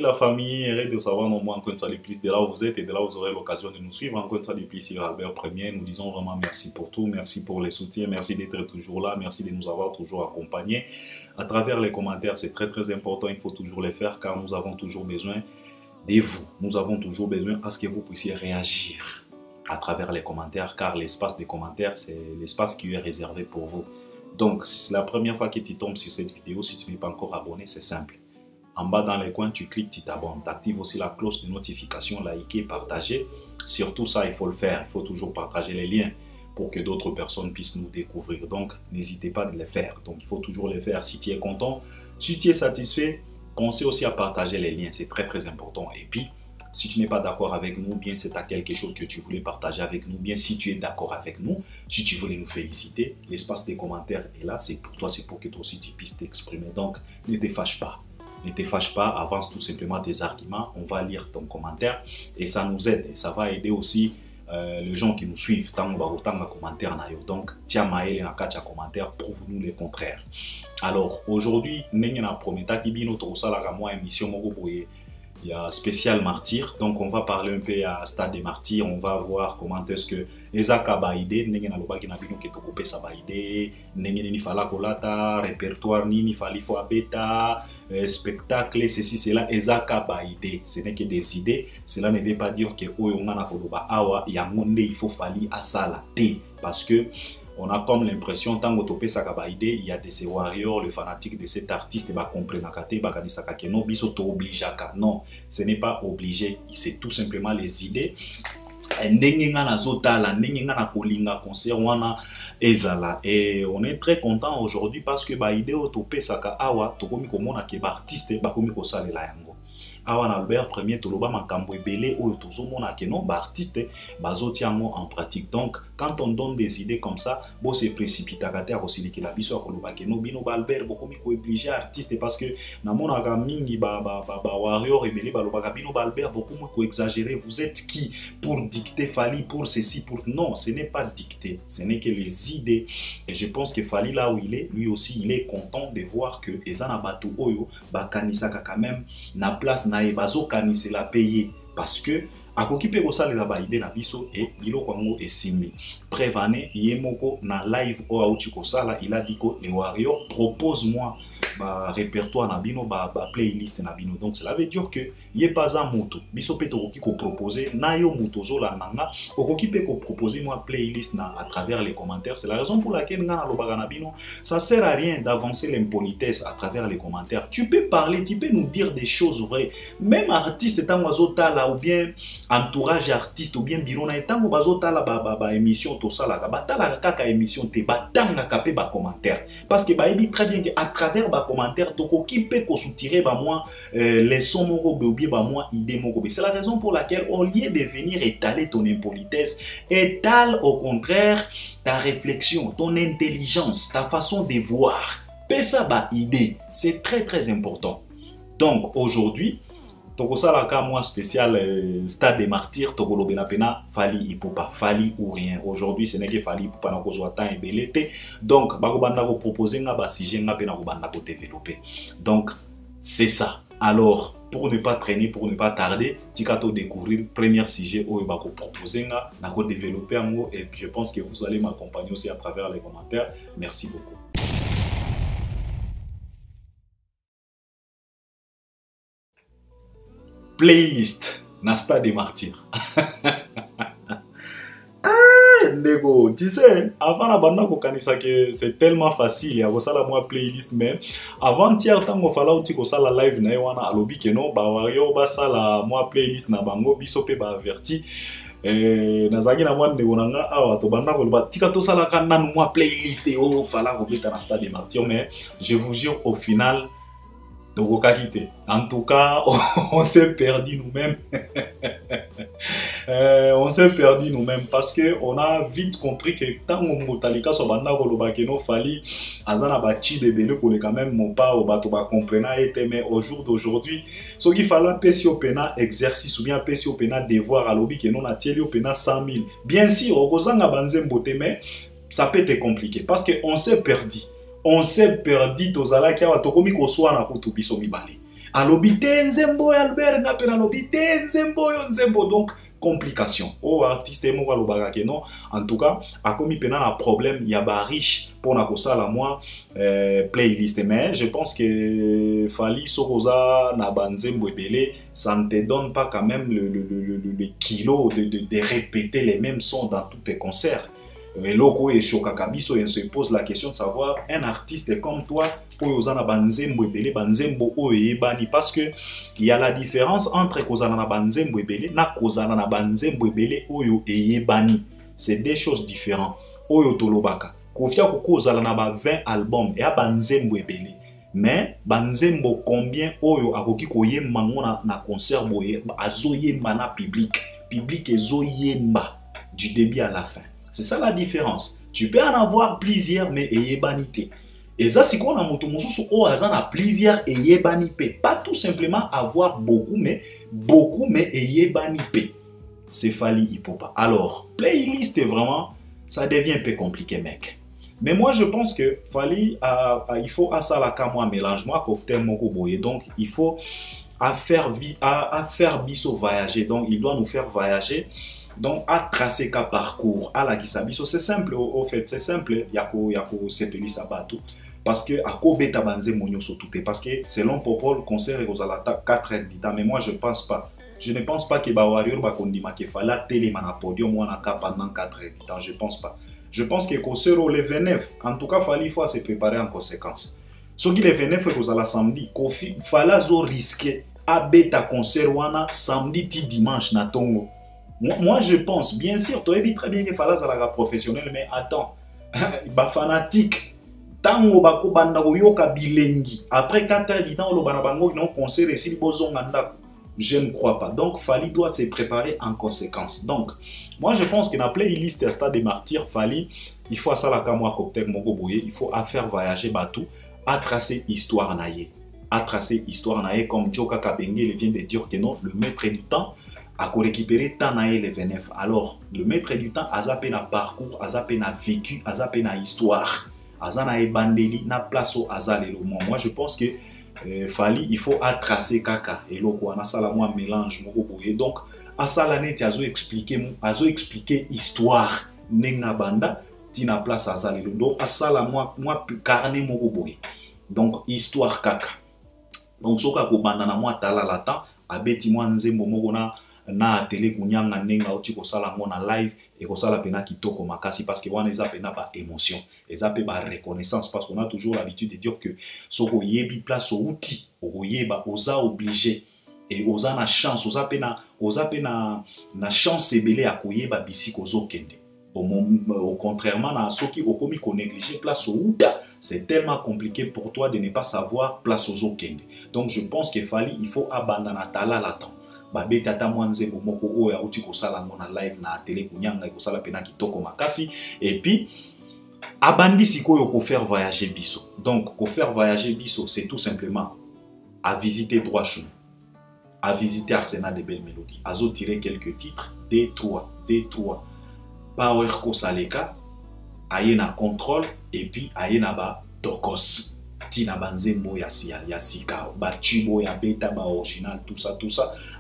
Salut la famille, heureux de savoir non moins encore une fois de plus de là où vous êtes et de là où vous aurez l'occasion de nous suivre. Encore une fois de plus sur Albert Premier, nous disons vraiment merci pour tout, merci pour les soutiens, merci d'être toujours là, merci de nous avoir toujours accompagnés. À travers les commentaires, c'est très important, il faut toujours les faire car nous avons toujours besoin de vous. Nous avons toujours besoin à ce que vous puissiez réagir à travers les commentaires car l'espace des commentaires, c'est l'espace qui est réservé pour vous. Donc, si c'est la première fois que tu tombes sur cette vidéo, si tu n'es pas encore abonné, c'est simple. En bas dans les coins, tu cliques, tu t'abonnes. Tu actives aussi la cloche de notification, liker, partager. Surtout ça, il faut le faire. Il faut toujours partager les liens pour que d'autres personnes puissent nous découvrir. Donc, n'hésitez pas de les faire. Donc, il faut toujours les faire. Si tu es content, si tu es satisfait, pensez aussi à partager les liens. C'est très important. Et puis, si tu n'es pas d'accord avec nous, bien c'est à quelque chose que tu voulais partager avec nous, bien si tu es d'accord avec nous, si tu voulais nous féliciter, l'espace des commentaires est là. C'est pour toi, c'est pour que toi aussi tu puisses t'exprimer. Donc, ne te fâche pas. Ne te fâche pas, avance tout simplement tes arguments, on va lire ton commentaire et ça nous aide et ça va aider aussi les gens qui nous suivent. Donc, tiens maël na kacha commentaire, prouve-nous le contraire. Alors, aujourd'hui, nous avons promis une émission il y a spécial martyr, donc on va parler un peu à stade des martyrs, on va voir comment est-ce que ezaka baide nengena lobaki na bino ke tokope sa baide nengeni ni fala kolata répertoire ni fali fo abeta spectacle ceci cela ezaka baide, ce n'est que des idées, cela ne veut pas dire que oyo ngana koloba awa yango nde il faut fali asala te parce que on a comme l'impression, tant que il y a de ces warriors, le fanatique de cet artiste, non, ce n'est pas obligé, c'est tout simplement les idées. Et on est très content aujourd'hui parce que Awan Albert Premier toloba makambo ebele oyo tozomona ke non ba artiste bazotiango en pratique. Donc quand on donne des idées comme ça, bo se précipitaka te akosiliki la biso akoloba ke no bino ba Albert bokomi ko obligé artiste parce que na mona ka mingi ba warrior ebele balobaka bino ba Albert bokomi ko exagérer. Vous êtes qui pour dicter Fali pour ceci pour non, ce n'est pas dicter, ce n'est que les idées. Et je pense que Fali là où il est, lui aussi il est content de voir que ezana bato oyo ba kanisaka quand même na place na ebazo kanisela payer parce que akoki pe kosalela ba idée na biso et biloko yango esimbi. Prévané yemoko na live o auti kosala, il a dit que les warriors propose-moi ba répertoire na bino ba playlist na bino. Donc cela veut dire que yé pas un moto biso pe tokoki ko proposer na yo moto zola nanga okoki pe ko proposer moi playlist na à travers les commentaires. C'est la raison pour laquelle ngana lobaka na bino ça sert à rien d'avancer l'impolitesse à travers les commentaires. Tu peux parler, tu peux nous dire des choses vraies. Même artiste tango azotala ou bien entourage artiste ou bien biro na tango bazotala ba émission to sala ba tala kaka émission te batanga kapé ba commentaire parce que ba ebi très bien que à travers ba commentaire toko qui peut ko soutirer ba moi les sons moko be ba moi idée moko. C'est la raison pour laquelle au lieu de venir étaler ton impolitesse, étale au contraire ta réflexion, ton intelligence, ta façon de voir. Pesa ba idée, c'est très important. Donc aujourd'hui Tokosalaka moi spécial stade des martyrs Tokolobena pena Fali Ipupa Fali ou rien. Aujourd'hui ce n'est que Fali Ipupa na kozwa temps ebelete. Donc bakobanda ko proposer nga ba sujet nga pena kobanda ko développer. Donc c'est ça. Alors pour ne pas traîner, pour ne pas tarder, tikato découvrir premier sujet où bako proposer nga na ko développer en mot et puis je pense que vous allez m'accompagner aussi à travers les commentaires. Merci beaucoup. Playlist Nasta des martyrs. Nego, tu sais, avant la bande que c'est tellement facile, il y a ça la moi playlist mais avant hier tant qu'on fallait outil ça la live na wana alobi que non ba wario ba ça la moi playlist na bango biso pe ba averti nazaki na mwana nego nanga awa to banda ko ba tika to sala kan nanu moi playlist et oh fallait ko beta Nasta des martyrs mais je vous jure au final en tout cas, on s'est perdu nous-mêmes. On s'est perdu nous-mêmes parce que on a vite compris que tant que Motalika so banda ko lobakeno fali azana ba chi bebele ko le quand même mon pas au bato ba comprena était mais au jour d'aujourd'hui ce qu'il fallait pesio pena exercice ou bien pesio pena devoir à lobi que non a tieli pena 100 000. Bien sûr, okozanga banzembo te mais ça peut être compliqué parce que on s'est perdu. On s'est perdu tozala kia tokomi ko swa na kutu biso mibale. Alobite nzembo Albert Ngapela alobite nzembo yo nzembo. Donc complication. Oh artiste mo alobaka ke non. En tout cas, a komi pena na problème ya ba riche pour na kosala moi playlist, mais je pense que Fally Sokoza na banzembo ebele, ça ne te donne pas quand même le kilo de répéter les mêmes sons dans tous tes concerts. Et loko et Shokakabiso, on se pose la question de savoir un artiste comme toi, Oyozana banzembo ebele, banzembo oyebani, parce que il y a la différence entre Kozana na banzembo ebele na Kozana na banzembo ebele oyo eyebani. C'est deux choses différentes. Oyo tolobaka. Kofia Kozala na ba 20 albums et a banzembo ebele. Mais banzembo combien oyo akoki koyemba na concert boye azoyemba na public ezoyemba du début à la fin. C'est ça la différence. Tu peux en avoir plusieurs, mais eyebanité. Et ça, c'est qu'on a motomosusu au hasard a plusieurs eyebanité. Pas tout simplement avoir beaucoup, mais eyebanité. C'est Fally Ipupa. Alors, playlist, vraiment, ça devient un peu compliqué, mec. Mais moi, je pense que Fally, il faut à ça la moi mélange, moi, cocktail moko boye. Donc, il faut à faire biso voyager. Donc, il doit nous faire voyager. Donc, à tracer qu'un parcours, à la Gisabiso, c'est simple, au fait, c'est simple, yako sepeli sabato. Parce que, à Kobe tabanze monyo sotoute. Parce que, selon Popol, concert et Rosalata 4 heures d'État. Mais moi, je pense pas. Je ne pense pas que Bawario Bakondima Kefala télémana podium ou en pendant 4 heures d'État. Je pense pas. Je pense que concert le 29, en tout cas, Fally, il faut se préparer en conséquence. Ce qui le 29 est Rosala samedi, Kofi, Fala zo risqué à bêta concert wana samedi ti dimanche na tongo. Moi, je pense, bien sûr, tu as dit très bien que Fala Zalaga professionnel, mais attends, ba fanatique, tango bako banda yoka bilengi. Après 4 heures d'État, on a bango non concert et si bozo nganda. Je ne crois pas. Donc, Fally doit se préparer en conséquence. Donc, moi, je pense que dans la playlist à Stade des Martyrs, Fally, il faut à ça la moi cocktail Mogo Boye, il faut à faire voyager Batou, à tracer histoire naïe. À tracer histoire naïe, comme Joka Kabenge vient de dire que non, le maître du temps a récupéré tant naïe les 29. Alors, le maître du temps a zappé na parcours, a zappé na vécu, a zappé na histoire, a zappé na bandeli, na place au hasard et le moment. Moi, je pense que Fally, il faut à tracer kaka et là on a ça la moi mélange donc à ça la net azo expliquer histoire nenga banda tina place à ça donc à ça la moi carnet moko boye donc histoire kaka donc soka ko banda na moi tala la temps abeti moi nzembo moko na télé kunyanga nenga oti ko sala ngona live et ko sala pena kitoko makasi parce que wana eza pena ba émotion eza pe ba reconnaissance parce qu'on a toujours l'habitude de dire que soko yebi place au outil oyeba oza obligé et oza na chance oza pena na chance ebele ya koyeba bisi kozo kende au contrairement na soki okomi ko négliger place au outa c'est tellement compliqué pour toi de ne pas savoir place ozo kende. Donc je pense que Fally il faut abandonner tala la temps babeta ta mwanzembo moko oya uti kosala ngona live na télé kunyanga kosala pena kitoko makasi et puis abandi sikoyo ko faire voyager biso. Donc ko faire voyager biso c'est tout simplement à visiter Droit Chemin, à visiter Arsenal de Belles Mélodies, à tirer quelques titres D3 Power Kosaleka ayena contrôle et puis ayena ba Dokos tina banzembo ya sika ba tubo ya beta ba original tout ça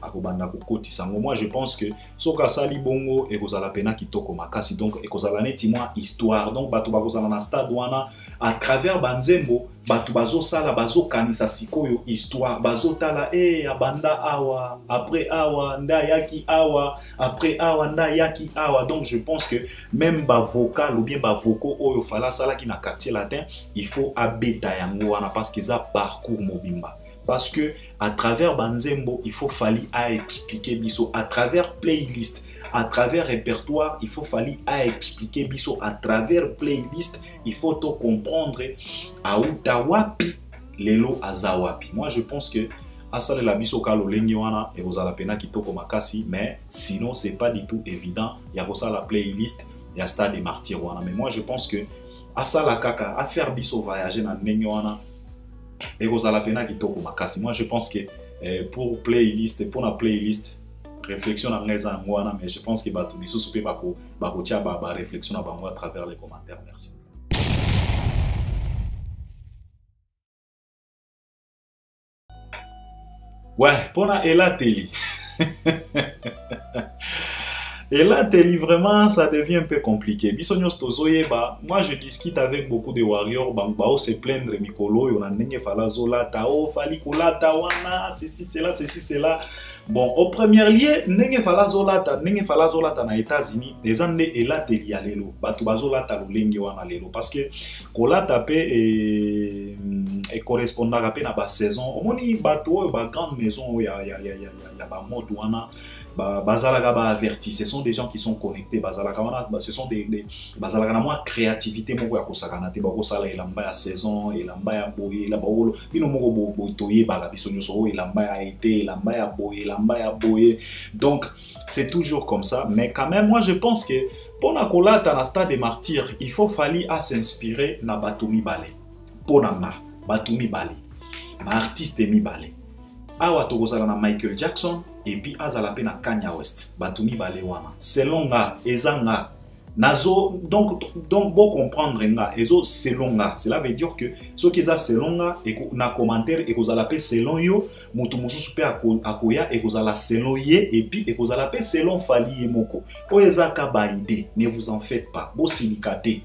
akobanda ko koti sango. Moi je pense que soka sali bongo e kozala pena kitoko makasi donc e kozala neti moi histoire donc bato ba kozala na stade wana à travers banzembo bato bazo sala bazo kanisa sikoyo histoire bazo tala abanda awa après awa nda yaki awa après awa nda yaki awa. Donc je pense que même ba vocal ou bien ba vocaux oyo fala sala ki na quartier latin il faut abeta yango wana parce que ça parcours mobimba. Parce que à travers banzembo il faut Fally à expliquer biso à travers playlist à travers répertoire il faut Fally à expliquer biso à travers playlist il faut tout comprendre à utawapi lelo azawapi. Moi je pense que asale la biso kalo lengi wana et ozala pena kitoko makasi mais sinon c'est pas du tout évident ya kosa la playlist ya Stade des Martyrs wana. Mais moi je pense que asala kaka à faire biso voyager na lengi wana et ozala pena kitoko makasi. Moi je pense que pour la playlist réflexion à mais je pense que bato biso soupe bako tia ba réflexion à bango à travers les commentaires. Merci. Ouais, pour Ela Teli. Et là, Teli, vraiment, ça devient un peu compliqué. Moi, je discute avec beaucoup de warriors. Bangbao se plaindre, Mikolo, on a n'engé falazo la tao, fali kula tawana, ceci, cela. Bon, au premier lieu, n'engé falazo la na États-Unis, les années et là, Teli à l'élo. Batubazo la ta l'engue wana l'élo. Parce que, kola tape et correspondant à peine à la saison. Au moins, bateau, grande maison, il y a mode wana. Bazalaga ba averti, ce sont des gens qui sont connectés. Ce sont des bazalaga na moi créativité moko ya kosakana te ba kosala elamba ya saison, elamba ya boye, la baolo bino moko boitoye ba biso nyoso elamba ya été, elamba ya boye. Donc c'est toujours comme ça, mais quand même moi je pense que pour na kolata na stade des martyrs, il faut falli à s'inspirer na Batumi Balé. Pour na Batumi Balé. Ma artiste mi Balé. Awa tokozala na Michael Jackson et puis azala pe na Kanye West Batumi Balé wana selon nga ezanga nazo donc bon comprendre nga ezo selon nga, cela veut dire que ce qui est selon nga et na commentaire et kozala pe selon yo mutu mususu pe akoya et kozala selon ye et puis et kozala pe selon Fali Moko o ezaka ba idée, ne vous en faites pas bo silikate.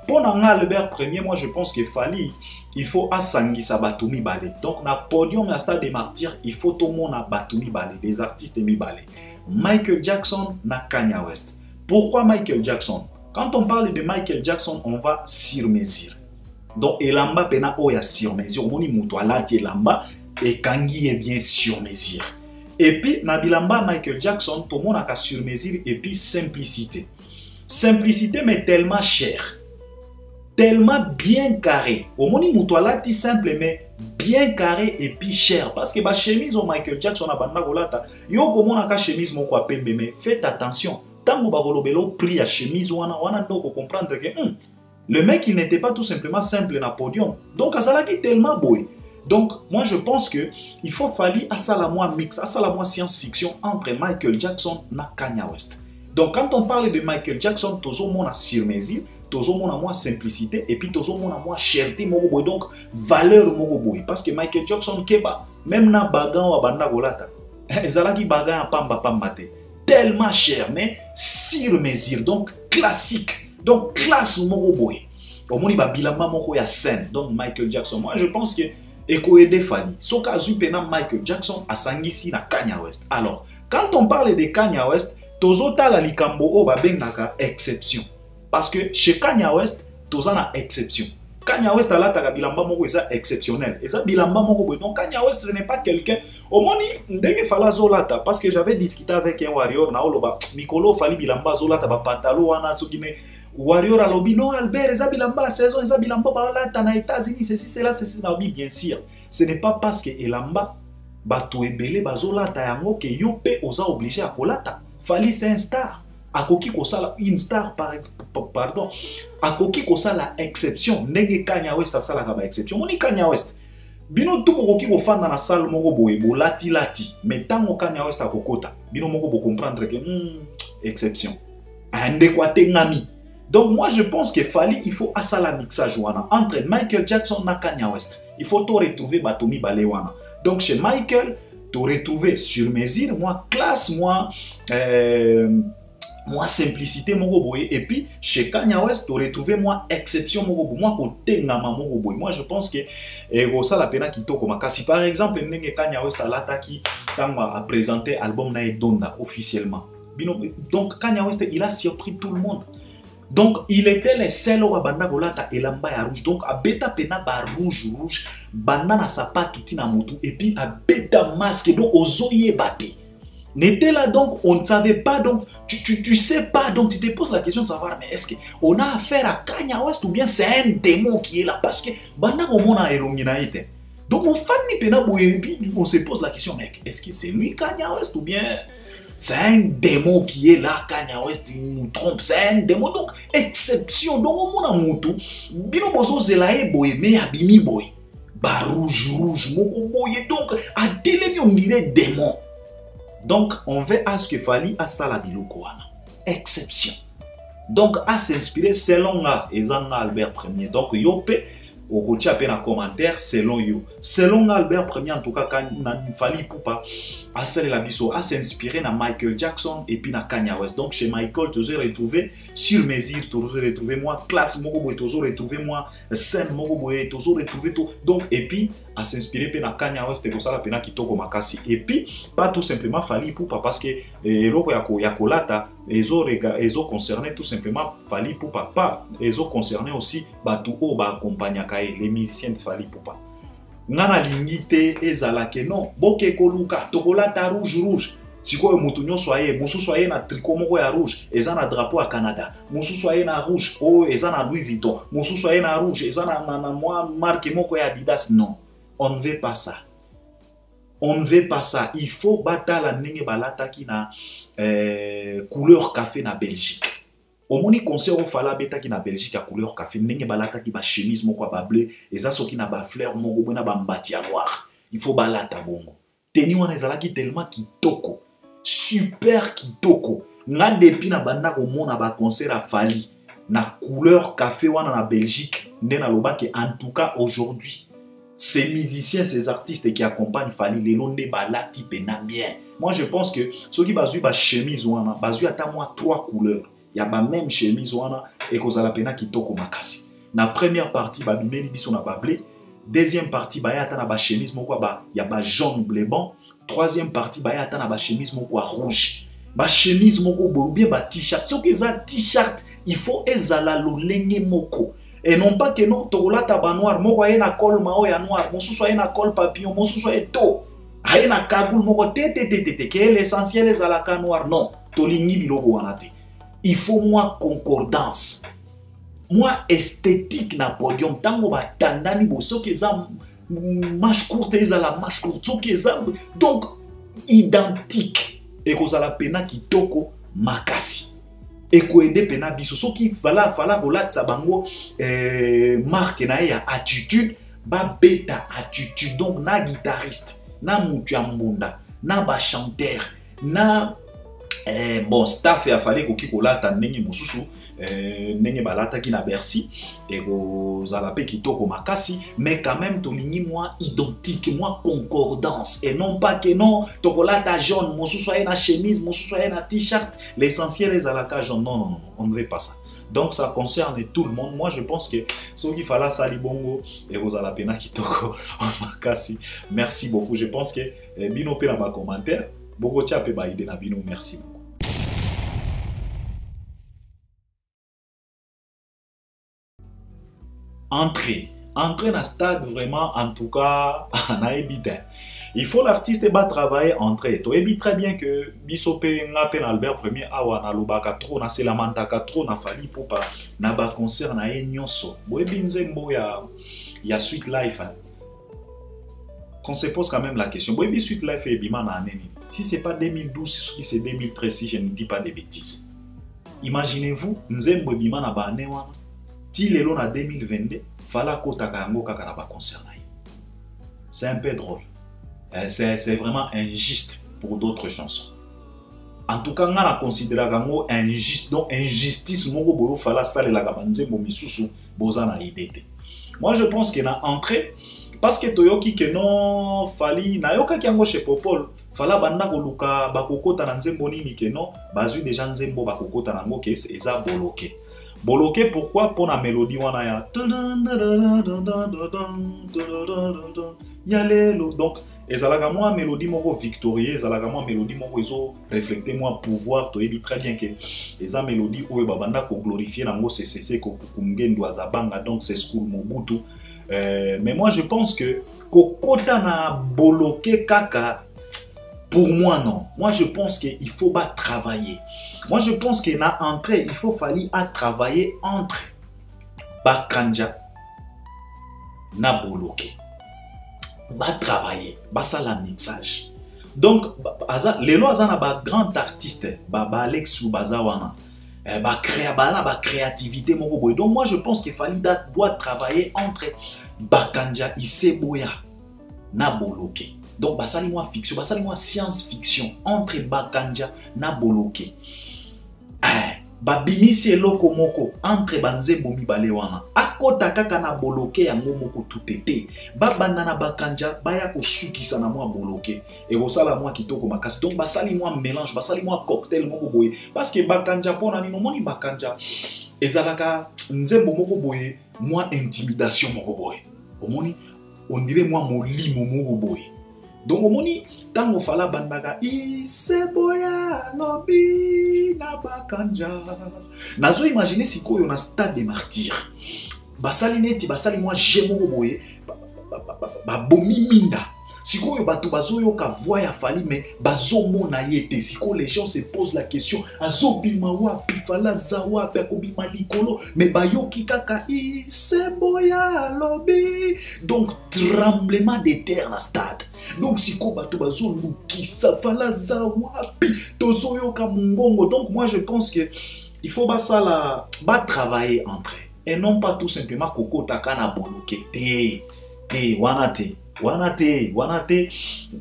Pour Albert Premier, moi je pense que Fali, il faut asangisa Batumi Balé. Donc, na podium na stade des martyrs, il faut tout le monde à Batumi Balé, des artistes mi Balé. Michael Jackson na Kanye West. Pourquoi Michael Jackson? Quand on parle de Michael Jackson, on va sur mesure. Donc, elamba pena oya sur mesure. Moni muto alati elamba et Kangi est bien sur mesure. Et puis, na bilamba Michael Jackson, tout le monde a sur mesure et puis simplicité. Simplicité mais tellement cher. Tellement bien carré. Au moni mutualati simple mais bien carré et puis cher. Parce que ma chemise au Michael Jackson a banda golata. Yo komona ka chemise moko apembe mais faites attention. Tango bagolobelo prix à chemise wana ndoko comprendre que le mec il n'était pas tout simplement simple na podium. Donc azalaki tellement beau. Donc moi je pense que il faut falloir à ça la moi mix, à ça la moi science-fiction entre Michael Jackson na Kanye West. Donc quand on parle de Michael Jackson, tozo mona sur mesure. Tozo mona moi simplicité et puis tozo mona moi cherté moko boy, donc valeur moko boy, parce que Michael Jackson keba même na bagan wa banda golata ezalaki bagan pamba te tellement cher mais sur mesure, donc classique, donc classe moko boy omoni ba bilamba moko ya scène. Donc Michael Jackson, moi je pense que eko aider Fali soka zupena Michael Jackson asangisi na Kanye West. Alors quand on parle de Kanye West, tozo tala likambo o ba bengaka exception. Parce que chez Kanye West, tous en a exception. Kanye West a la bilamba moko est exceptionnel. Et ça bilamba moko donc Kanye West ce n'est pas quelqu'un. Au moins ndenge fala zolata parce que j'avais discuté avec un warrior na oloba Mikolo fali bilamba zolata ba pantalon wana sokine warrior alobi non Albert eza bilamba saison eza bilamba ba lata na États-Unis ceci na obi bien sûr. Ce n'est pas parce que elamba bato ebele bazolata yango que yo pe oza obligé à kolata. Fali c'est un star. Akoki kosala une star pardon akoki kosala exception ndenge Kanye West asala ka ba exception. Moni Kanye West bino tout mokoki kofanda na salle moko boye bolati mais tango Kanye West akokota bino moko bo comprendre que exception ande kwate ngami. Donc moi je pense que Fali il faut asala mixage wana entre Michael Jackson na Kanye West. Il faut tout retrouver Batumi Balé wana. Donc chez Michael tu retrouver sur mesure, moi classe, moi simplicité moko boye, et puis chez Kanye West tu retrouver moi exception moko boye, moi côté ngama moko boye. Moi je pense que ça la pena kitoko makasi. Par exemple ndenge Kanye West alataki tango a présenté album na Donda officiellement. Donc Kanye West il a surpris tout le monde. Donc il était le seul au banda golata elamba ya rouge. Donc a beta pena ba rouge banda na sapato tina motu et puis a beta masque donc ozoye bate. N'était là donc, on ne savait pas donc, tu sais pas donc, tu te poses la question de savoir, mais est-ce qu'on a affaire à Kanye West ou bien c'est un démon qui est là parce que banda komona elongina ite. Donc mon fan ni pena boye, puis on se pose la question, mec, est-ce que c'est lui Kanye West ou bien c'est un démon qui est là, Kanye West il nous trompe, c'est un démon donc exception donc on mona mutu, bino bozo zelae boye mais abimi boye, ba rouge moko boye donc à télé on dirait démon. Donc, on veut à ce que Fali à ça la biloko wana. Exception. Donc, à s'inspirer selon Ezanga Albert Premier. Donc, yope au côté à un commentaire selon you. Selon Albert Premier, en tout cas, quand il fallait pour a s'inspirer dans Michael Jackson et puis dans Kanye West. Donc chez Michael, tu as retrouvé sur mesure, tu as retrouvé moi classe, tu as retrouvé moi scène, tu as retrouvé tout. Donc et puis à s'inspirer dans Kanye West et tout ça, la qui toko makasi. Et puis pas tout simplement fallait pour parce que loko ya kolata ils ont concerné tout simplement fallait pour pas ils ont concerné aussi batu o ba accompagner les musiciens de fallait pour pas. Ngana lingite ezalake non boke koluka tokolata rouge sikoyo mutu nyonso aye mosusu aye na tricot moko ya rouge eza na drapeau ya Canada mosusu aye na rouge o eza na Louis Vuitton mosusu aye na rouge eza na moi marque moko ya Adidas. Non, on ne veut pas ça. On ne veut pas ça. Il faut batala ndenge balata ki na couleur café na Belgique. Au moni concert au fala beta ki na Belgique à couleur café ndenge balata ki ba chemise moko ba bleu eza soki na ba fleur moko bona ba mbati ya noir. Il faut balata bongo. Teni wana ezalaki tellement kitoko. Super kitoko. Nga depuis na banda ko mona ba concert a fali na couleur café wana na Belgique ndena lobaki en tout cas aujourd'hui. Ces musiciens, ces artistes qui accompagnent Fally, les noms de balati pena bien. Moi je pense que ceux qui basu ba chemise wana, basu ata moi 3 couleurs. Il y a ba même chemise wana et ko zala pena kitoko makasi. Na première partie ba bimeli biso na bablé, deuxième partie ba ata na ba chemise moko ba ya ba jaune bleu bon, troisième partie ba ata na ba chemise moko rouge. Ba chemise moko bo bien ba t-shirt. Ceux qui za t-shirt, il faut ezala lolenge moko. Et non pas que non, tokolata ba noir, moko aye na col mao ya noir, mosusu aye na col papillon, mosusu aye to. Aye na cagoule moko te que l'essentiel est à la ca noir. Non, tolingi biloko wanate. Il faut moi concordance. Moi esthétique na podium tango ba tandani bo soki eza marche courte eza la marche courte soki eza donc identique et ko la pena kitoko makasi. Et ko aider pena biso soki fala bolatsa bango marque na ya attitude ba beta attitude donc na guitariste na mutu ya mbunda na ba chanteur na bon staff ya fallait koki kolata ndenge mosusu ndenge balata ki na Bercy et ko zala pe kitoko makasi mais quand même tolingi moi identique moi concordance et non pas que non tokolata jaune mosusu aye na chemise mosusu aye na t-shirt l'essentiel est à la cage jaune. Non, on ne veut pas ça. Donc ça concerne tout le monde. Moi je pense que ce qu'il fallait sali bongo et vous la pena kitoko makasi. Merci beaucoup. Je pense que bino pe na ba commentaire beaucoup tia pe ba ide na bino. Merci beaucoup. Entrer dans le stade vraiment en tout cas na évident. Il faut l'artiste ba travailler entrer. Tu ébi très bien que bisope ngape na Albert Premier awa na lobaka trop na selamanta ka trop na Fally Ipupa na ba concert na nyonso. Bo ebi nzembo ya Sweet Life. Hein. Qu'on se pose quand même la question. Bo ebi Sweet Life e bima na neni. Si c'est pas 2012, si c'est 2013 si je ne dis pas de bêtises. Imaginez-vous nzembo e bima na ba ane wana. Si les lois en 2022, fala kota kango kaka na ba concert. C'est un peu drôle. C'est vraiment injuste pour d'autres chansons. En tout cas, on a considéré comme injuste, donc injustice moko boyo fala sale la gabanze bo misusu bozana idete. Moi je pense qu'il a entré parce que toyoki que non fali na yoka kiango chez Popol fala banda ko luka bakokota na nzembo nini que non bazu déjà nzembo bakokota nango que eza bloqué. Bloqué pourquoi pour la mélodie wana ya yalelo donc ezalaka moi mélodie moko victorieux ezalaka moi mélodie moko ezo refléter moi pouvoir to ebi très bien que eza mélodie oyo babanda ko glorifier nango CCC ko kumgendo azabanga donc c'est school Mobutu mais moi je pense que kokota na bloqué kaka. Pour moi, non. Moi, je pense qu'il faut pas travailler. Moi, je pense qu'il y a entrée, il faut falloir à travailler entre Bakanja na Boloké. Ba travailler, ba ça la mixage. Donc, les lois ont ba grand artiste, ba Alex ou Bazawana, ba créativité moko boy. Donc moi, je pense qu'il doit travailler entre Bakanja Iseboya na Boloké. Donc, basali moi fiction, basali moi science-fiction entre Bakanja na Boloké. babimisi eloko moko entre banzembo mibale wana akota kaka na boloke yango moko tutete babanda na bakanja baya kosukisa na mwa boloke ekosala mwa kitoko makasi donc basali mwa mélange basali mwa cocktail moko boye parce que bakanja pona nino moni bakanja ezalaka nzembo moko boye mwa intimidation moko boye omoni on dirait mwa molimo moko boye donc omoni tango fala bandaka iseboya lobi na bakanja nazo imaginer sikoyo na stade des martyrs basali neti basali mwa je moko boye babomi minda sikoyo bato bazoyoka voix ya Fally mais bazomona yete siko les gens se posent la question azobima wapi fala za wapi akobima likolo mais bayoki kaka iseboya lobi donc tremblement de terre na stade donc siko bato bazolukisa fala za wapi tozoyoka mungongo donc moi je pense que il faut travailler entre eux et non pas tout simplement koko takana boloke te wanate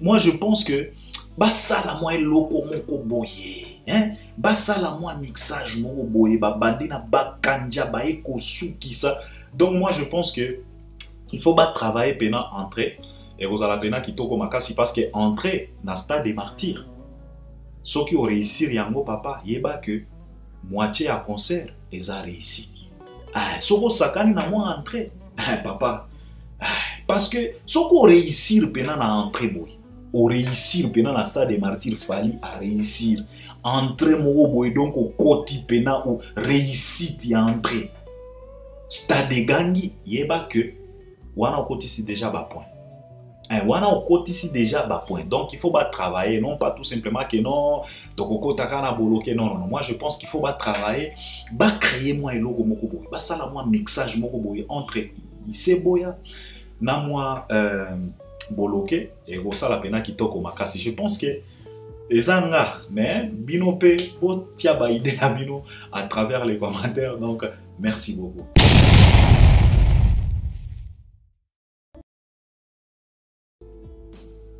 moi je pense que basala moi eloko moko boye hein basala moi mixage moko boye babandi na bakanja ba ekosukisa donc moi je pense que il faut travailler pena entrer et vous allez pena kitoko makasi parce que entrer na stade des martyrs ceux qui ont réussi yango papa yeba que moitié à concert ils a réussi soko sakani na moi entrer papa parce que ce qu'on réussir pendant la entrée boy au réussir pendant la stade des martyrs Fally à réussir entrer mo boy donc au côté pendant ou réussite y entrer stade de gangi yeba que wana au côté c'est déjà bas point wana au côté c'est déjà bas point donc il faut travailler non pas tout simplement que non tokoko takana boloké non moi je pense qu'il faut travailler créer moi un logo moko boy ça la moi mixage moko boy entre iseboya na moi boloké et ça la pena kitoko makasi je pense que ezanga mais binope po tia ba idée na bino à travers les commentaires donc merci beaucoup.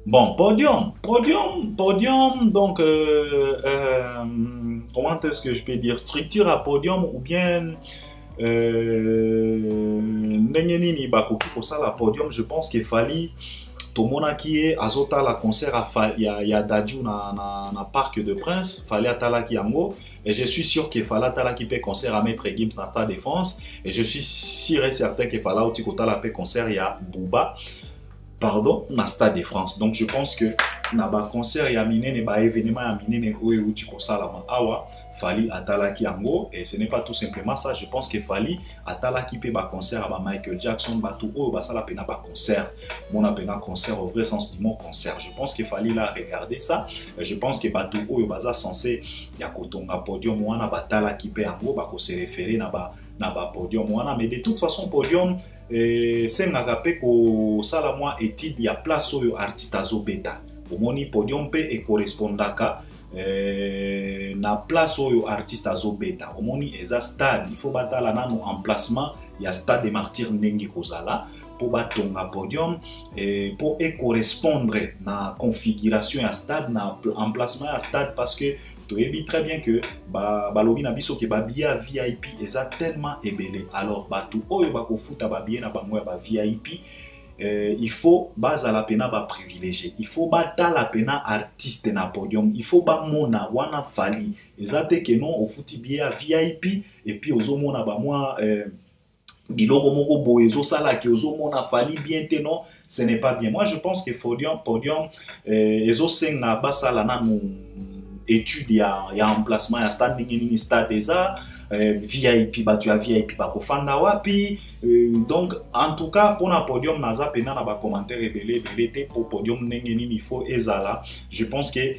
Bon, podium, donc, comment est-ce que je peux dire, structure à podium ou bien, nengenini bakoki pour ça la podium, je pense qu'il fallait, tout le monde qui est azota la concert à ya Dadju na Parc de Prince, fallait atala ki yango, et je suis sûr qu'il fallait atala ki pe concert à Maître Gims na Stade de France, et je suis sûr et certain qu'il fallait aussi kota la pe concert ya Booba. Pardon, na Stade de France. Donc je pense que na ba concert ya minene ba événement ya minene oyo uti ko sala ma awa Fally atalaki yango et ce n'est pas tout simplement ça, je pense que Fally atalaki pe ba concert à ba Michael Jackson ba tout oyo ba sala pena ba concert. Mon apena concert au vrai sens du mot concert. Je pense que Fally là regarder ça, je pense que ba tout oyo baza censé ya kotonga podium wana ba talaki pe yango ba ko se référer na ba podium wana mais de toute façon podium c'est ngakape ko sala moi étude ya place oyo artiste azobeta omoni podium pe e correspondaka na place oyo artiste azobeta omoni eza stade il faut batala nanu emplacement ya Stade des Martyrs ndenge kozala pour batonga podium pour e correspondre na configuration ya stade na emplacement ya stade parce que tu sais très bien que balobi na biso ke babia VIP eza tellement ebele alors batu oyo bakofuta babia na bango ya ba VIP il faut bazala pena ba privilégié il faut batala pena artiste na podium il faut ba mona wana Fally eza te ke non ofuti bia VIP et puis ozomona ba moi biloko moko boye ezosala ke ozomona Fally bien te non ce n'est pas bien moi je pense que podium ezosenga basala nanu étude ya emplacement ya stade nini stade eza VIP batu ya VIP bakofanda wapi donc en tout cas pour na podium naza pena na ba commentaire ebele te pour podium nini il faut ezala je pense que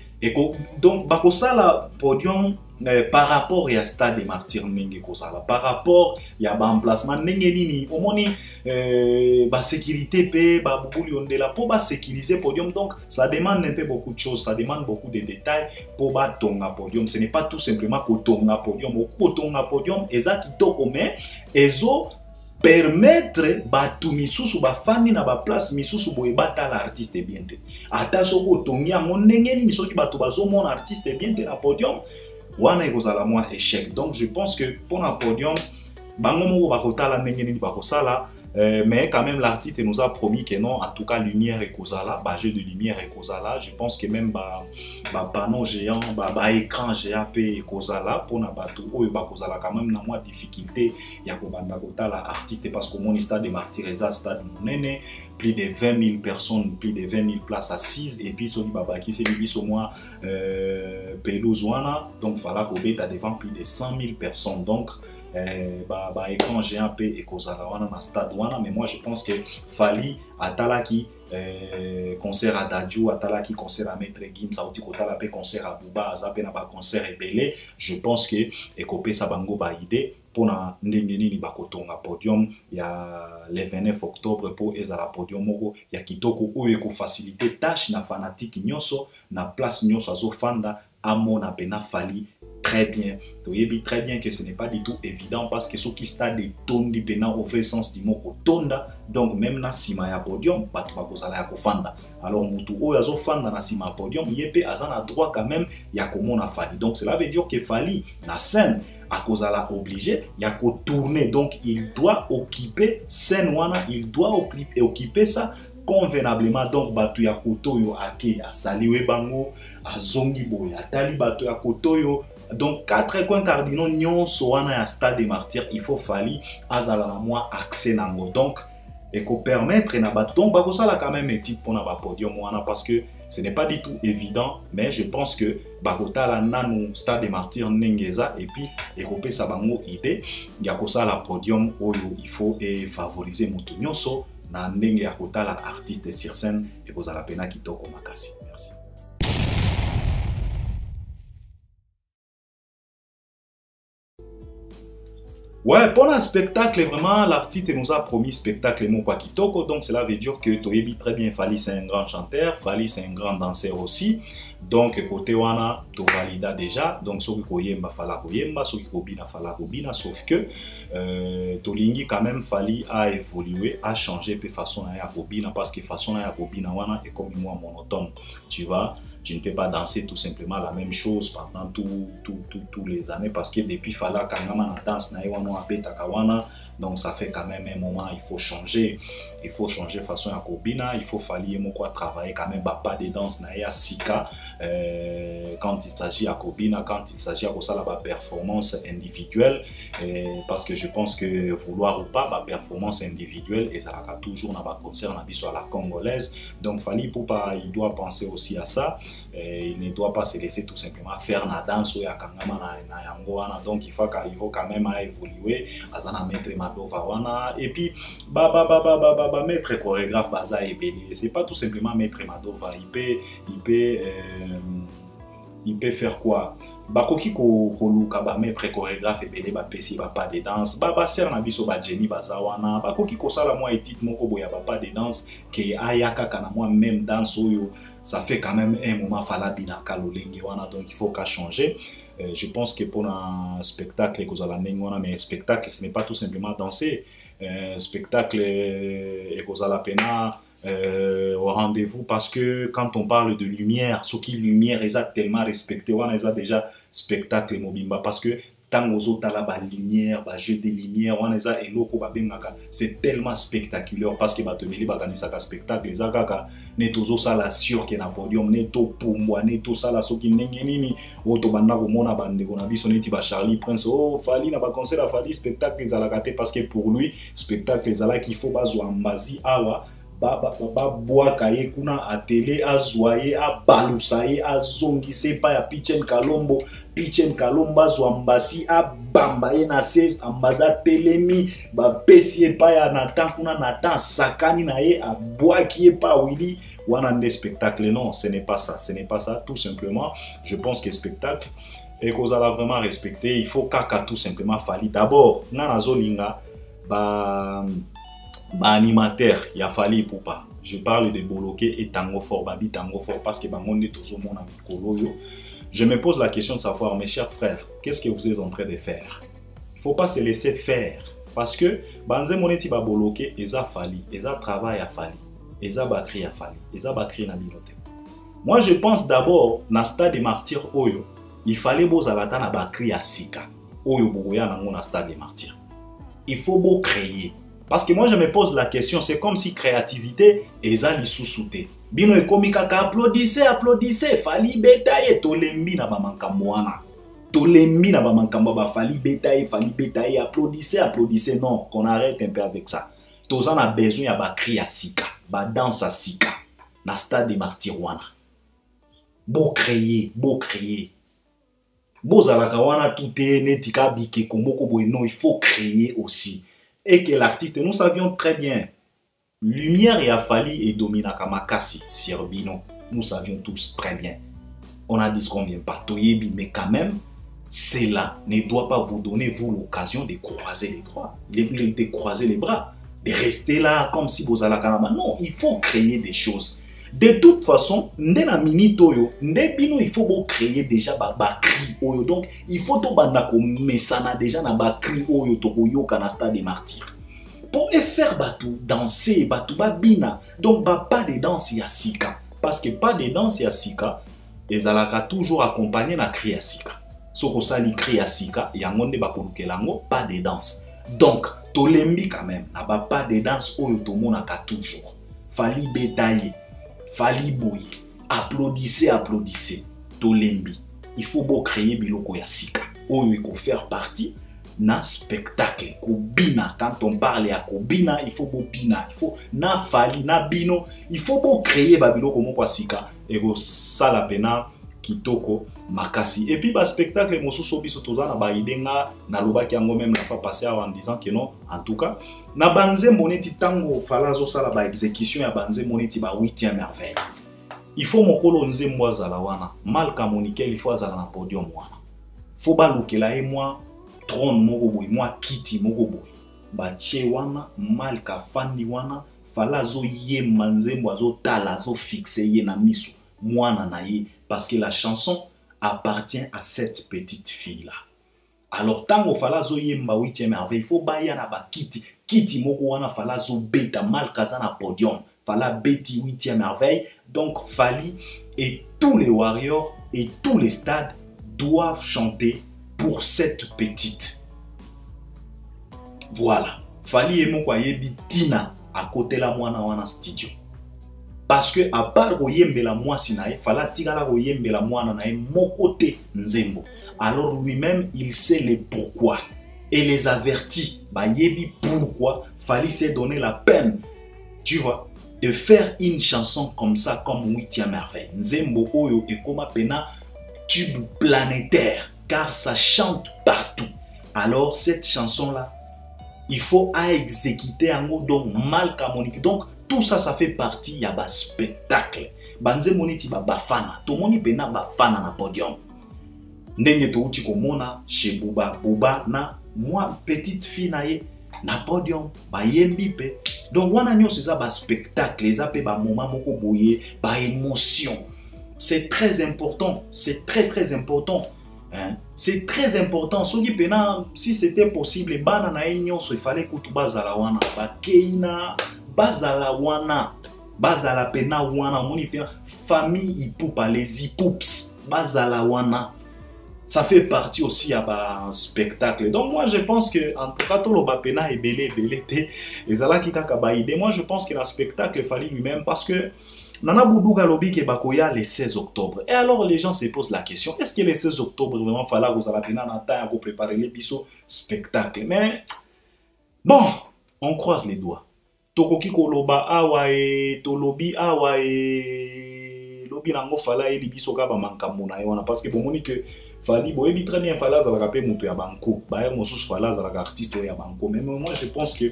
donc bakosala podium par rapport à Stade des Martyrs ndenge kozala par rapport ya ba emplacement ndenge nini omoni ba sécurité pe ba bubuli ondela pour ba sécuriser podium donc ça demande un peu beaucoup de choses ça demande beaucoup de détails pour ba tonga podium ce n'est pas tout simplement ko tonga podium eza kitoko mais ezo permettre batu misusu bafandi na ba place misusu boye batala artiste bien te ata soko tongi yango ndenge nini soki batu bazomona artiste bien te na podium wana ekozala mwa échec. Donc je pense que pour un podium bango moko bakotala ndenge nini bakosala. Mais quand même l'artiste nous a promis que non, en tout cas lumière et kozala, jeu de lumière et kozala. Je pense que même panneau géant, écran géant et kozala pour na batu oyo ba kozala quand même na moi difficulté ya ko banda kotala artiste parce que mon stade de Martyrs eza stade monene, plus de 20 000 personnes, plus de 20 000 places assises et puis soki babaki c'est biso moi pelouse wana, donc voilà ko beta devant plus de 100 000 personnes. Donc écran géant et kozala wana na stade wana. Mais moi je pense que Fally atalaki concert à Dadju, atalaki concert à Maître Gims, auti kotala pe concert à Bouba, azape na ba concert ebele. Je pense que ekopé sa bango ba idée pour na ndenge nini bakotonga podium ya le 29 octobre pour ezala podium moko ya kitoko oyo ko faciliter tâche na fanatique nyonso na place nyonso azofanda amona pena Fally très bien. Tu très bien que ce n'est pas du tout évident parce que ceux qui stade de tondi pena au vrai sens du mot tonda, donc même na sima ya podium batu bakozala ya kofanda. Alors mutu oyo azofanda na sima podium yepe azana droit quand même ya komona Fally. Donc cela veut dire que Fally na scène à kozala obligé ya ko tourner, donc il doit occuper scène wana, il doit occuper ça convenablement. Donc batu ya kotoyo ake asaliwe bango azongi boy atali batu ya kotoyo. Donc 4 coins cardinaux nyonso wana ya stade des Martyrs, il faut Fally azala na moi accès nango. Donc et qu'on permettre na batu donc bakosala quand même étude pour na ba podium wana parce que ce n'est pas du tout évident, mais je pense que bakotala nanu stade des Martyrs nengeza et puis et kopé sa bango idée ya kosala podium oyo il faut et favoriser mutu nyonso na ndenge ya kotala artiste sur scène et kozala pena kitoko makasi. Merci. Ouais, pendant un spectacle, vraiment, l'artiste nous a promis spectacle Mokwa Kitoko. Donc, cela veut dire que Toyebi très bien, Fally c'est un grand chanteur, Fally c'est un grand danseur aussi. Donc, côté wana, to valida déjà. Donc, ceux qui koyemba, fala koyemba, ceux qui kobina, fala kobina. Sauf que, Tolingi quand même, Fally a évolué, a changé de façon à kobina parce que façon à kobina wana est comme moi monotone. Tu vois? Tu ne peux pas danser tout simplement la même chose pendant tous les années parce que depuis Fala Kangama na danse na iwano apeta kawana. Donc ça fait quand même un moment, il faut changer façon à Kobina, il faut Fally quoi travailler quand même pas de danse na ya sika quand il s'agit à Kobina, quand il s'agit à la performance individuelle parce que je pense que vouloir ou pas la performance individuelle et ça a toujours na ba concert na biso à la congolaise. Donc Fally pour pas, il doit penser aussi à ça. Il ne doit pas se laisser tout simplement faire la danse ou ya kangama na yango wana. Donc il faut quand même évoluer azana mettre Madova wana et puis maître chorégraphe baza ebele. C'est pas tout simplement mettre Madova, il peut faire quoi? Bakoki ko luka ba maître chorégraphe ebele ba pesi ba pas de danse ba ser na biso ba Jenny baza wana bakoki ko sala moi étite moko boya ba pas de danse ke ayaka kana moi même danse oyo. Ça fait quand même un moment Fala bina kalolenge wana, donc il faut qu'à changer. Je pense que pour un spectacle mais un spectacle ce n'est pas tout simplement danser. Spectacle et kozala pena au rendez-vous parce que quand on parle de lumière, ce qui lumière est tellement respecté, on a déjà spectacle mobimba parce que tant aux autres la lumière, jeu de lumière, on a eloko babengaka, c'est tellement spectaculaire parce que batomeli baganisaka spectacle les akaka netozo sala sur que na podium neto pumbwa neto sala soki ndenge nini oto banda komona bandeko na biso neti ba Charlie Prince oh Fally na ba concert à Fally spectacle ezalaka te parce que pour lui spectacle ezalaka qu'il faut bazwa mbazi awa bwaka ye kuna atele azwaye abalusaye azongise pa ya Pichen Kalombo azwa mbasi abamba ye na 16 ambaza telemi bapesi ye pa ya Nathan kuna Nathan sakani na ye abwaki ye pa Willy wana nde spectacle. Non, ce n'est pas ça tout simplement. Je pense que spectacle et qu'on a vraiment respecté, il faut kaka tout simplement Fally d'abord na zolinga animateur, il a fallu pour pas. Je parle de Boloké et Tango Fort, Babi Tango Fort, parce que Bangonde tout mon ami. Je me pose la question de savoir, mes chers frères, qu'est-ce que vous êtes en train de faire? Il ne faut pas se laisser faire. Parce que Banze Moneti ba Boloké, ils a Fally, ils a travail à Fally, ils a Bakri à Fally, ils a Bakri na Binote. Moi, je pense d'abord, dans le stade des Martyrs Oyo, il fallait bozalata na ba cri ya sika oyo boya nango na stade des martyrs. Il faut beau créer. Parce que moi je me pose la question, c'est comme si créativité eza lisusuté. Bino ekomi kaka applaudissez, fali betaye tolembi na ba makambo wana. Tolembi na ba makambo ba fali betaye, applaudissez. Non, qu'on arrête un peu avec ça. Tozan a besoin ya ba cri ya sika, ba danse à sika na stade des martyrs wana. Beau créer. Bozalaka wana tout est netika bike komoko boy, non, il faut créer aussi. Et que l'artiste, nous savions très bien, lumière et Afali et Domina Kamakasi, Sirbino, nous savions tous très bien. On a dit ce qu'on vient pas Toyebi, mais quand même, cela ne doit pas vous donner, vous, l'occasion de croiser de croiser les bras, de rester là comme si vous allez à non, il faut créer des choses. De toute façon, ndena mini toyo, ndebino il faut créer déjà ba cri oyo. Donc il faut to banda ko mesana déjà na ba cri oyo to yoka na stade des martyrs. Pour faire batou danser, batou babina. Donc pas de danse ya sika parce que pas de danse ya sika, les alaka toujours accompagné na cri ya sika. Soko sali cri ya sika, yango nde ba kolukelango pas de danse. Donc tolembi quand même, na pas de danse oyo to monaka toujours. Fali betaye. Fali boye, applaudissez, tolembi. Il faut beau créer biloko ya sika. Oyo il faut faire partie na spectacle. Kobina, quand on parle à kobina, il faut beau bina. Il faut na fali, na bino. Il faut beau créer babiloko moko ya sika. Et go sala pena kitoko makasi. Et puis ba spectacle mosusu biso toza na ba idenga na lobaki yango même na pas passé en disant que non, en tout cas na banze moneti tango falazo sala ba exécution ya banze moneti ba 8e merveille. Il faut mokolo nzembo azala wana malka monikel il faut azala na podium wana. Faut ba lokela e moi trône moko boy moi kiti moko boy. Ba tie wana malka fandi wana falazo ye manzembo azo tala zo fixer ye na miso mwana na ye parce que la chanson appartient à cette petite fille-là. Alors, tant que falazo yemba 8e merveille, il faut baya na ba kiti moko wana falazo beta mal kaza na podium, fala beti 8e merveille. Donc Fali et tous les warriors et tous les stades doivent chanter pour cette petite. Voilà. Fali et moko yebi tina à côté la mwana wana studio. Parce que à part Oyembela mwasi nae, fala tigala Oyembela mwana nae mon côté nzembo. Alors lui-même il sait les pourquoi et les avertit. Ba yebi pourquoi Fali s'est donné la peine, tu vois, de faire une chanson comme ça, comme 8e merveille. Nzembo oyo et comme pena tube planétaire, car ça chante partout. Alors cette chanson là, il faut à exécuter en mot donc mal harmonique. Donc tout ça, ça fait partie ya ba spectacle. Banze moniti ba bafana. To moni pena bafana na podium. Ndenge to uti komona chez Bouba na moi petite fille na ye na podium ba yembi pe. Donc wana nyo c'est ça ba spectacle, les appé ba moment moko boye, ba émotion. C'est très important, c'est très important. Hein? C'est très important. Si c'était possible, bana na nyonso il fallait que tu bazala wana ba keina bazala wana bazala pena wana monifia famille ipoupa les ipoups bazala wana. Ça fait partie aussi à un spectacle. Donc moi je pense que en tout cas tout le bapena est belé té et zala ki kaka ba idée. Moi je pense que le spectacle fallait lui-même parce que Nana Boudou Galobi ke bakoya le 16 octobre. Et alors les gens se posent la question, est-ce que le 16 octobre vraiment fallait que vous allez pour préparer l'épisode spectacle? Mais bon, on croise les doigts. Tokoki koloba awae, tolobi awae, lobi nango fala e libiso ka ba mankambo na yona parce que pour moni que Fali boyebi très bien fala za la mutu ya banko, ba mosus fala za la artiste ya banko. Mais moi je pense que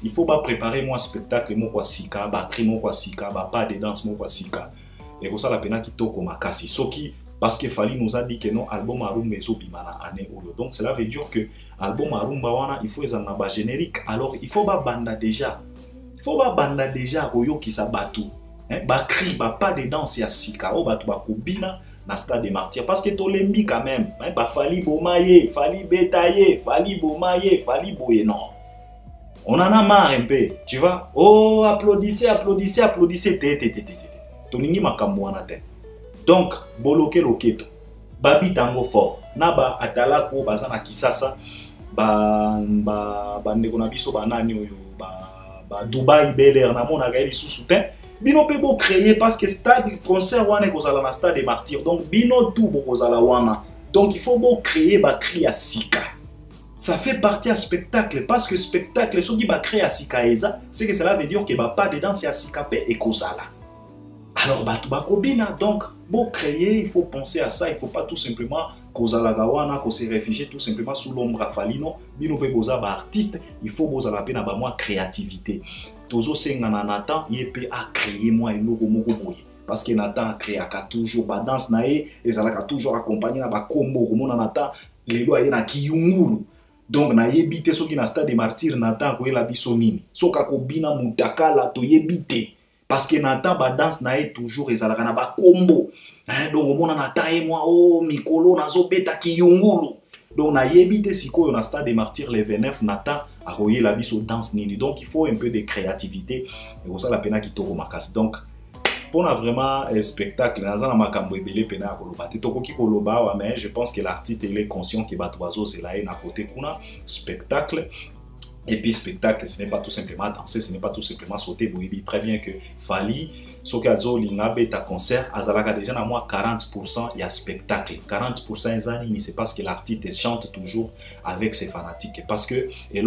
il faut pas préparer moi spectacle mo kwa sika, ba cri mo kwa sika, ba pas de danse mo kwa sika. Et pour ça la pena kitoko makasi. Soki parce que Fali nous a dit que non album Arumba ezo bimana année oyo. Donc cela veut dire que album Arumba wana il faut ezanga ba générique. Alors il faut ba banda déjà. Il faut ba banda déjà oyo ki sa batu. Hein, ba cri, ba pas de danse ya sika, o batu ba kobina na stade des martyrs parce que tolembi quand même. Hein, ba Fali bomaye, Fali betaye, Fali bomaye, Fali boye non. On en a marre un peu, tu vois. Oh, applaudissez, applaudissez, applaudissez. Toningi makambo wana te. Donc, boloke loketo. babi tango fort na ba atalako baza na Kisasa ba ndeko na biso banani oyo ba Dubai Bel Air na mona ga lisusu te bino pe bo créer parce que stade concert wana kozala na stade des martyrs donc bino tout bo kozala wana donc il faut bo créer ba cri à sika. Ça fait partie à spectacle parce que spectacle ce qui va créer à sika eza c'est que cela veut dire que ba pas dedans c'est à sika pe et kozala. Alors bah tu bakobina donc bo créer il faut penser à ça, il faut pas tout simplement kozala gawana ko se réfugier tout simplement sous l'ombre à Falino bino pe boza ba artiste, il faut boza la peine ba moi créativité. Tozo senga na Nathan yepé a créer moi eloko moko boye parce que Nathan a créé aka toujours ba danse nae ezalaka toujours accompagné na ba combo komona Nathan lelo aye na kiyungulu. Donc na yebite soki na stade des martyrs Nathan ko yela biso nini soka ko bina mutakala to yebite parce que Nathan ba danse nae toujours ezalaka na ba combo donc omona Nathan et moi oh mikolo nazo beta kiyungulu. Donc na yebite sikoyo na stade des martyrs les 29 Nathan a royé la biso danse nini. Donc il faut un peu de créativité et pour ça la pena kitoko makasi. Donc pour na vraiment spectacle na za na makambo ebele pena koloba te tokoki koloba wa mais je pense que l'artiste il est conscient que bato bazo zela na côté kuna spectacle. Et puis spectacle, ce n'est pas tout simplement danser, ce n'est pas tout simplement sauter. Vous dites très bien que Fally, ce que Azo Lingabe ta concert, Azalaka déjà à moi 40% il y a spectacle. 40% les années, c'est parce que l'artiste chante toujours avec ses fanatiques. Parce que et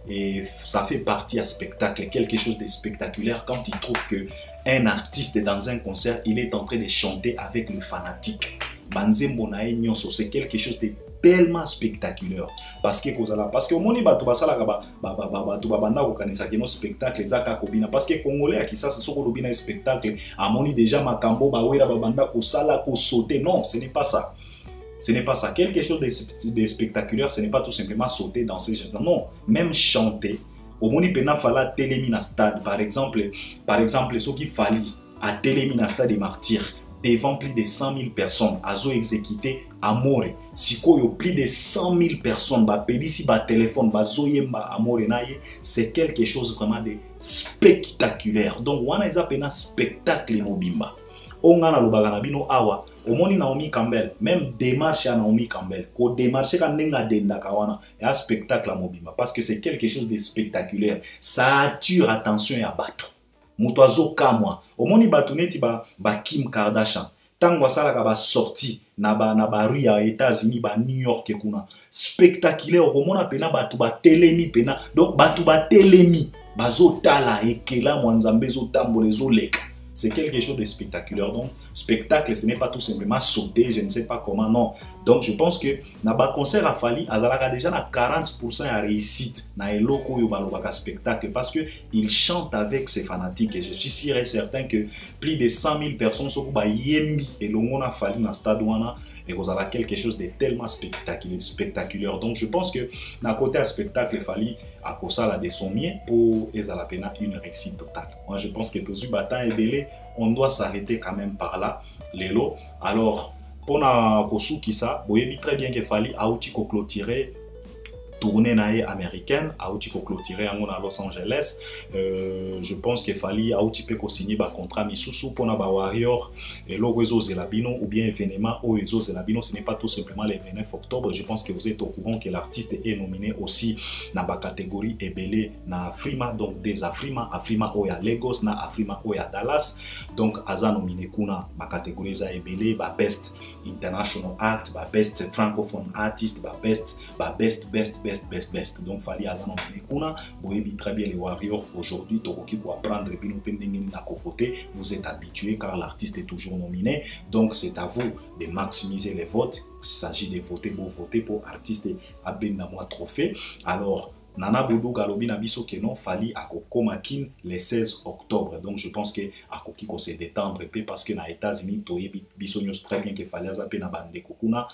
et ça fait partie à spectacle, quelque chose de spectaculaire quand il trouve que un artiste dans un concert, il est en train de chanter avec le fanatique. Banzembo nae nyonso, c'est quelque chose de tellement spectaculaire parce que au moni bato basala bato babanda ko kanisa kino spectacle ezaka kobina parce que congolais à Kisasa soko lobina spectacle amoni déjà makambo bawera babanda ko sala ko sauter. Non, ce n'est pas ça. Ce n'est pas ça. Quelque chose de spectaculaire, ce n'est pas tout simplement sauter, danser, non, même chanter. Au moni pena fala télémina stade par exemple ce qui Fally à télémina stade des martyrs devant plus de 100 000 personnes, azo exécuté Amore. Si koyo plus de 100 000 personnes, ba pédisi ba téléphone, ba zoyemba Amore naye, c'est quelque chose vraiment de spectaculaire. Donc wana eza pena spectacle mobimba. Ongana lobaka na bino awa, omoni Naomi Campbell, même démarche à Naomi Campbell, ko démarche ka nenga denda kawana, ya spectacle mobimba parce que c'est quelque chose de spectaculaire. Ça attire attention ya bato. Mutoazo kamwa omoni batuneti ba Kim Kardashian tango asalaka ba sorti na ba rue ya États-Unis ba New York kuna spectaculaire okomona pena batu ba telemi pena donc batu ba telemi bazo tala ekela mwanzambe zo tambola zo leka. C'est quelque chose de spectaculaire. Donc, spectacle, ce n'est pas tout simplement sauter, je ne sais pas comment, non. Donc, je pense que dans le concert à Fally, Azalaka déjà na 40% à réussite dans le loco yobalobaka spectacle parce que il chante avec ses fanatiques et je suis sûr et certain que plus de 100 000 personnes sont ba yembi et l'ongona Fally dans stade wana et vous avez quelque chose de tellement spectaculaire. Donc, je pense que d'un côté à spectacle, Fally à Kosala de son mieux pour Ezalapena une réussite totale. Moi, je pense que tous les bâtons et belé, on doit s'arrêter quand même par là, les lots. Alors, pour na Kosu Kisa, vous voyez très bien que Fally a aussi clôturé tournée américaine, a aussi clôturé à Los Angeles. Je pense que Fally a aussi signé un contrat misusu pour na Warrior et l'Orezo Zelabino ou bien événement Orezo Zelabino. Ce n'est pas tout simplement le 29 octobre. Je pense que vous êtes au courant que l'artiste est nominé aussi dans la catégorie Ebele na Afrima, donc des Afrima, Afrima Oya Lagos, na Afrima Oya Dallas. Donc Aza nominé kuna ma catégorie za Ebele, ba best international act, ba best francophone artist, ba best. Donc Fally Aza nominé kuna, boyebi très bien les Warriors aujourd'hui, Toroki pour apprendre vous êtes habitué car l'artiste est toujours nominé. Donc c'est à vous de maximiser les votes. Il s'agit de voter pour artiste Abenamwa trophée. Alors Nana Boudou Galobi Nabiso Kenon Fally Akoko Makin le 16 octobre. Donc je pense que Akoki ko se détendre parce que na États-Unis toyebi biso nyos très bien que Fally Aza pe na bande kokuna.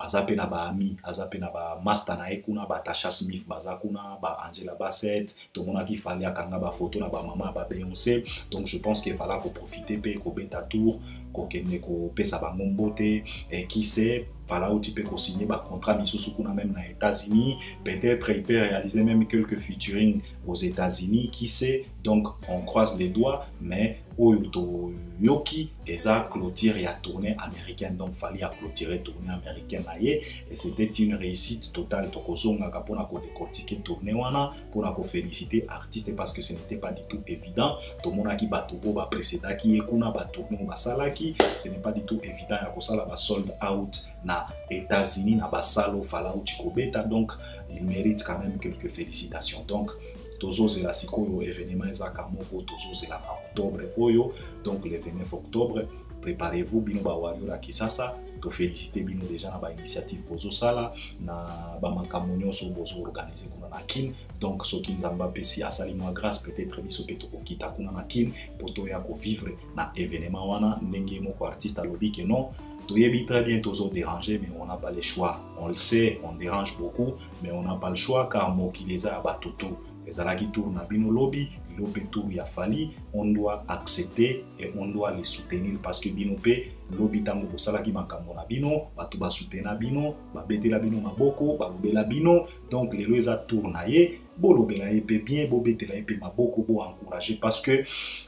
Azape na ba ami, azape na ba master na ekuna, ba Tasha Smith bazakuna, ba Angela Bassett, tout le monde qui fallait akanga ba photo na ba maman, ba Beyoncé. Donc je pense qu'il fallait qu'on profite pe ko beta tour, ko kenne ko pesa ba ngombote et qui sait voilà où tu peux signer un contrat misusu kuna même aux États-Unis, peut-être il peut réaliser même quelques featuring aux États-Unis, qui sait. Donc on croise les doigts, mais oyo yoki eza clôture ya tournée américaine, donc fallait à clôturer tournée américaine et c'était une réussite totale. Tokozonga kapona ko décortiquer tournée wana pour ko féliciter artiste parce que ce n'était pas du tout évident. To monaki batubo ba précédent qui ekuna ba tournée ba salaki, ce n'est pas du tout évident ya ko sala ba sold out na États-Unis na ba salo fala uchikobeta, donc il mérite quand même quelques félicitations. Donc tozozela sikoyo événement ezaka moko tozozela na octobre oyo, donc le 29 octobre préparez-vous bino ba warrior Kisasa to féliciter bino déjà na ba initiative bozo sala na ba makambo nyonso bozo organiser kuna na kin, donc soki nzamba pesi asali moi grâce peut-être biso pe to kokita kuna na kin poto ya ko vivre na événement wana ndenge moko artiste alobi que non toyebi très bien tozo déranger, mais on n'a pas le choix, on le sait, on dérange beaucoup mais on n'a pas le choix car mokileza ba toto ezalaki tour na bino lobby lobe tour ya fali, on doit accepter et on doit les soutenir parce que bino pe lobby tango bosalaki makambo na bino bato ba soutenir bino ba betela bino maboko ba lobela bino, donc lelo eza tour na ye bolobela ye pe bien bo betela ye pe maboko bo encourager parce que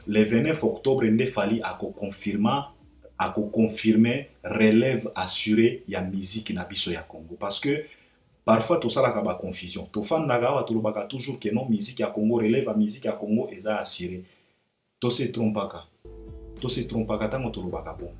le 29 octobre nde fali ako confirmer relève assurée ya musique na biso ya Congo, parce que parfois tout ça la confusion. To fan nagawa to lobaka toujours que non musique à Congo relève à musique à Congo eza assuré. To se trompaka. To se trompaka tango to lobaka bon.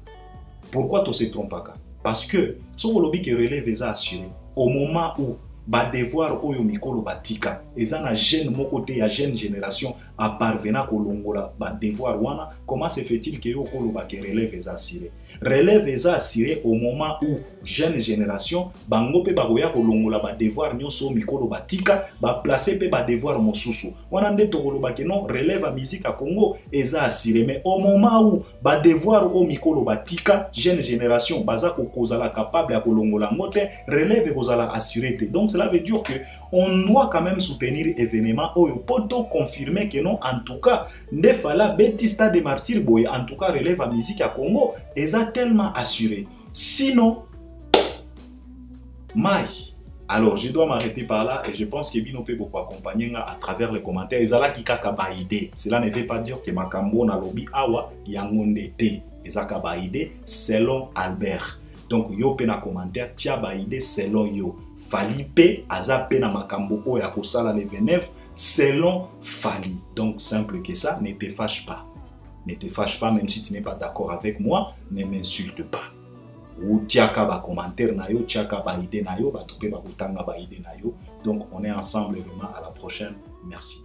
Pourquoi to se trompaka? Parce que so lobi que relève eza assuré au moment où ba devoir oyo mikolo batika eza na jeune mon côté ya jeune génération à parvenir kolongola ba devoir wana, comment se fait-il que yo koloba que relève eza assuré? Relève eza assuré au moment où jeune génération bango pe bakoya kolongola ba devoir nyonso mikolo batika ba placer pe ba devoir mosusu wana nde to koloba que non relève à musique à Congo eza assuré, mais au moment où ba devoir o mikolo batika jeune génération baza ko kozala capable ya kolongola ngote relève kozala assuré te. Donc cela veut dire que on doit quand même soutenir événement oyo poto confirmer que non en tout cas ndefala Betista de Martyr boy en tout cas relève à musique à Congo eza tellement assuré, sinon Mai. Alors je dois m'arrêter par là et je pense que Bino peut beaucoup accompagner à travers les commentaires. Ezala ki kaka ba idée, cela ne veut pas dire que makambo na lobby awa yangonde te, ezaka ba idée selon Albert. Donc yo pe na commentaire tia ba idée selon yo. Fali pe aza pe na makambo oya ko sala le 29 selon Fali. Donc simple que ça, ne te fâche pas. Ne te fâche pas, même si tu n'es pas d'accord avec moi, ne m'insulte pas. Ou tiaka ba commentaire na yo, tiaka ba idée na yo, ba topé ba kutanga ba idée na yo. Donc on est ensemble vraiment, à la prochaine. Merci.